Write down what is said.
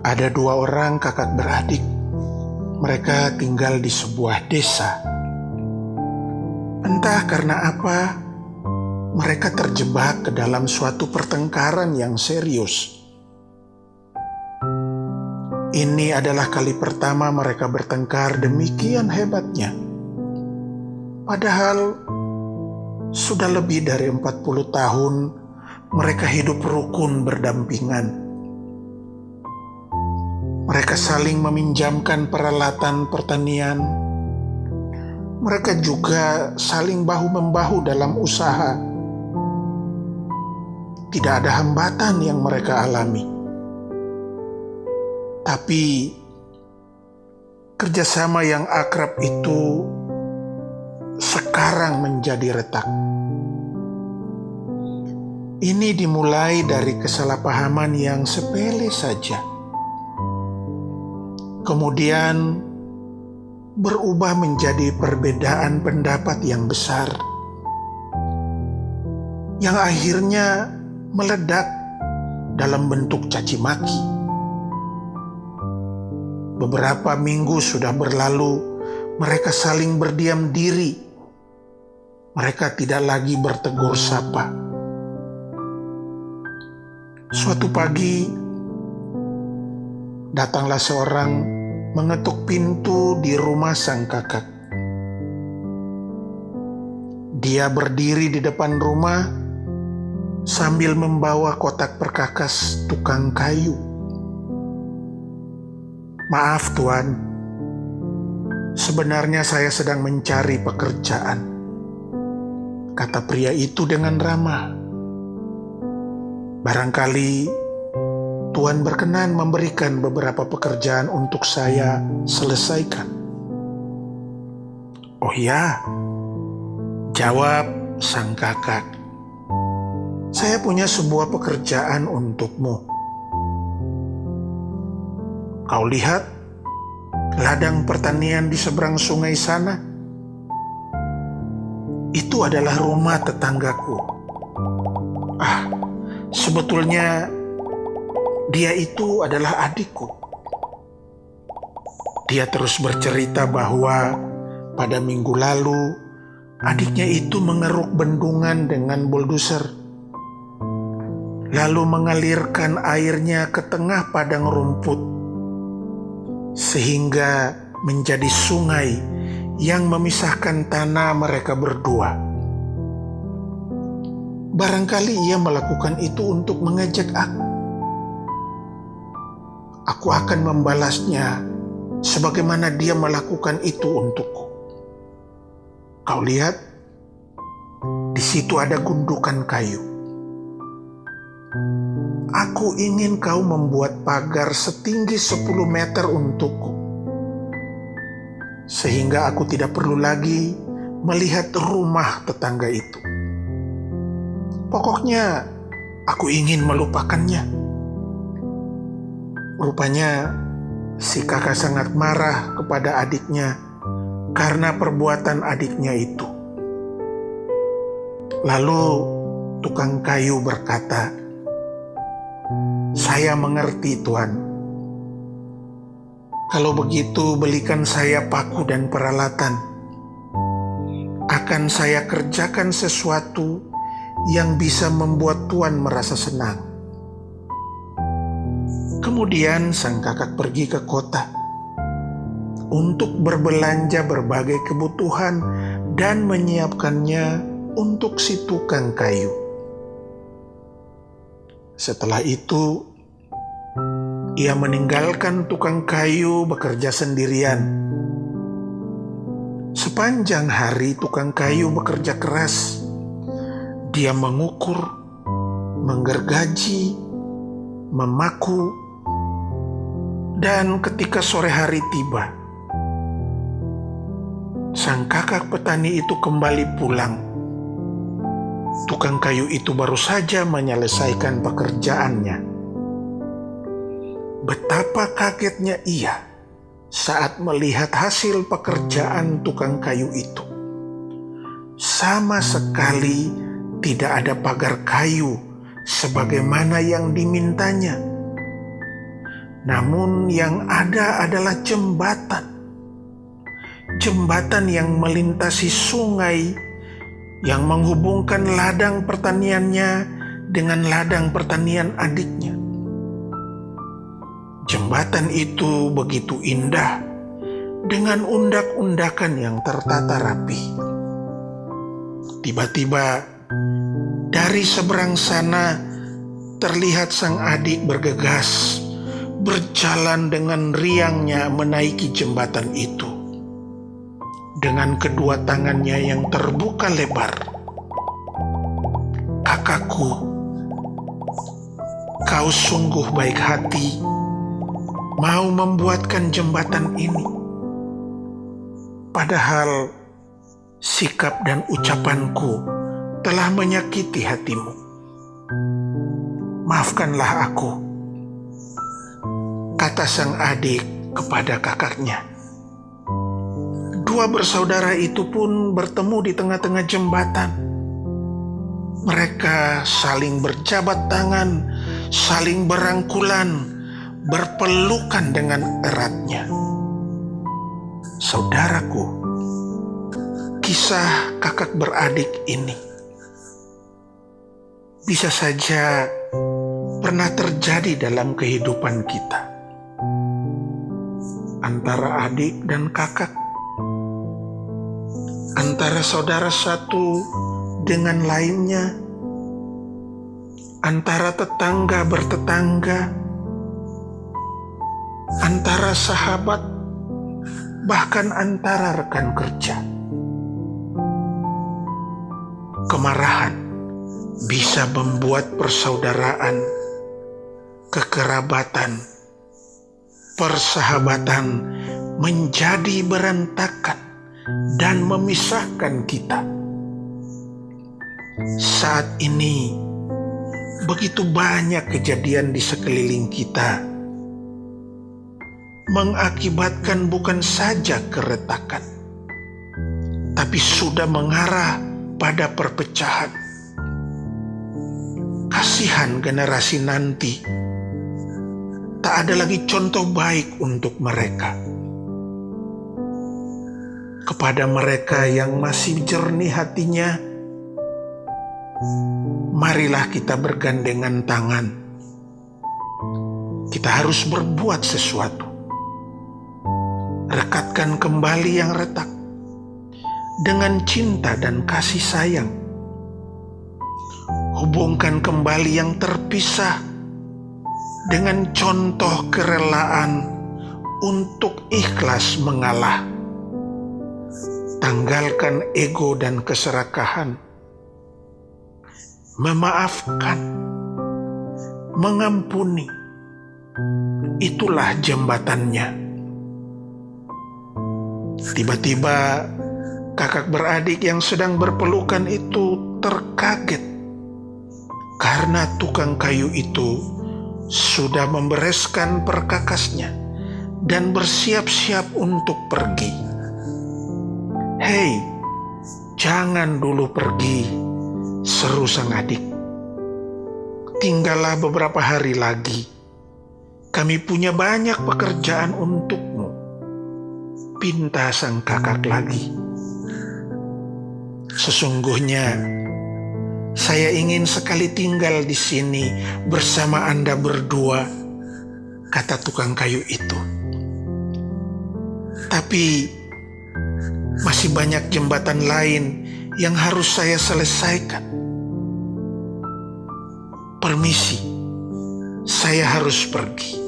Ada dua orang kakak beradik. Mereka tinggal di sebuah desa. Entah karena apa, mereka terjebak ke dalam suatu pertengkaran yang serius. Ini adalah kali pertama mereka bertengkar demikian hebatnya. Padahal sudah lebih dari 40 tahun mereka hidup rukun berdampingan. Mereka saling meminjamkan peralatan pertanian. Mereka juga saling bahu-membahu dalam usaha. Tidak ada hambatan yang mereka alami. Tapi kerjasama yang akrab itu sekarang menjadi retak. Ini dimulai dari kesalahpahaman yang sepele saja. Kemudian berubah menjadi perbedaan pendapat yang besar, yang akhirnya meledak dalam bentuk caci maki. Beberapa minggu sudah berlalu, mereka saling berdiam diri. Mereka tidak lagi bertegur sapa. Suatu pagi, datanglah seorang mengetuk pintu di rumah sang kakak. Dia berdiri di depan rumah sambil membawa kotak perkakas tukang kayu. "Maaf Tuan, sebenarnya saya sedang mencari pekerjaan," kata pria itu dengan ramah. "Barangkali Tuan berkenan memberikan beberapa pekerjaan untuk saya selesaikan." "Oh ya," jawab sang kakak, "saya punya sebuah pekerjaan untukmu. Kau lihat ladang pertanian di seberang sungai sana? Itu adalah rumah tetanggaku. Sebetulnya dia itu adalah adikku." Dia terus bercerita bahwa pada minggu lalu adiknya itu mengeruk bendungan dengan bulldozer, lalu mengalirkan airnya ke tengah padang rumput, sehingga menjadi sungai yang memisahkan tanah mereka berdua. Barangkali ia melakukan itu untuk mengejek aku. Aku akan membalasnya sebagaimana dia melakukan itu untukku. Kau lihat, di situ ada gundukan kayu. Aku ingin kau membuat pagar setinggi 10 meter untukku, sehingga aku tidak perlu lagi melihat rumah tetangga itu. Pokoknya aku ingin melupakannya." Rupanya si kakak sangat marah kepada adiknya karena perbuatan adiknya itu. Lalu tukang kayu berkata, "Saya mengerti Tuan. Kalau begitu belikan saya paku dan peralatan. Akan saya kerjakan sesuatu yang bisa membuat Tuan merasa senang." Kemudian sang kakak pergi ke kota untuk berbelanja berbagai kebutuhan dan menyiapkannya untuk si tukang kayu. Setelah itu, ia meninggalkan tukang kayu bekerja sendirian. Sepanjang hari tukang kayu bekerja keras. Dia mengukur, menggergaji, memaku, dan ketika sore hari tiba, sang kakak petani itu kembali pulang. Tukang kayu itu baru saja menyelesaikan pekerjaannya. Betapa kagetnya ia saat melihat hasil pekerjaan tukang kayu itu. Sama sekali tidak ada pagar kayu sebagaimana yang dimintanya. namun yang ada adalah jembatan. Jembatan yang melintasi sungai, yang menghubungkan ladang pertaniannya dengan ladang pertanian adiknya. Jembatan itu begitu indah, dengan undak-undakan yang tertata rapi. Tiba-tiba dari seberang sana terlihat sang adik bergegas, berjalan dengan riangnya menaiki jembatan itu. Dengan kedua tangannya yang terbuka lebar. "Kakakku, kau sungguh baik hati, mau membuatkan jembatan ini. Padahal sikap dan ucapanku telah menyakiti hatimu. Maafkanlah aku," kata sang adik kepada kakaknya. Dua bersaudara itu pun bertemu di tengah-tengah jembatan. Mereka saling berjabat tangan, saling berangkulan, berpelukan dengan eratnya. Saudaraku, kisah kakak beradik ini bisa saja pernah terjadi dalam kehidupan kita. Antara adik dan kakak, antara saudara satu dengan lainnya, antara tetangga bertetangga, antara sahabat, bahkan antara rekan kerja. Kemarahan bisa membuat persaudaraan, kekerabatan, persahabatan menjadi berantakan dan memisahkan kita. Saat ini begitu banyak kejadian di sekeliling kita, mengakibatkan bukan saja keretakan, tapi sudah mengarah pada perpecahan. Kasihan generasi nanti, tak ada lagi contoh baik untuk mereka. Kepada mereka yang masih jernih hatinya, marilah kita bergandengan tangan. Kita harus berbuat sesuatu. Rekatkan kembali yang retak dengan cinta dan kasih sayang. Hubungkan kembali yang terpisah dengan contoh kerelaan untuk ikhlas mengalah. Tanggalkan ego dan keserakahan. Memaafkan, mengampuni, itulah jembatannya. Tiba-tiba kakak beradik yang sedang berpelukan itu terkaget karena tukang kayu itu sudah membereskan perkakasnya dan bersiap-siap untuk pergi. "Hei, jangan dulu pergi," seru sang adik. "Tinggallah beberapa hari lagi. Kami punya banyak pekerjaan untukmu," pinta sang kakak lagi. "Sesungguhnya saya ingin sekali tinggal di sini bersama Anda berdua," kata tukang kayu itu. "Tapi masih banyak jembatan lain yang harus saya selesaikan. Permisi, saya harus pergi."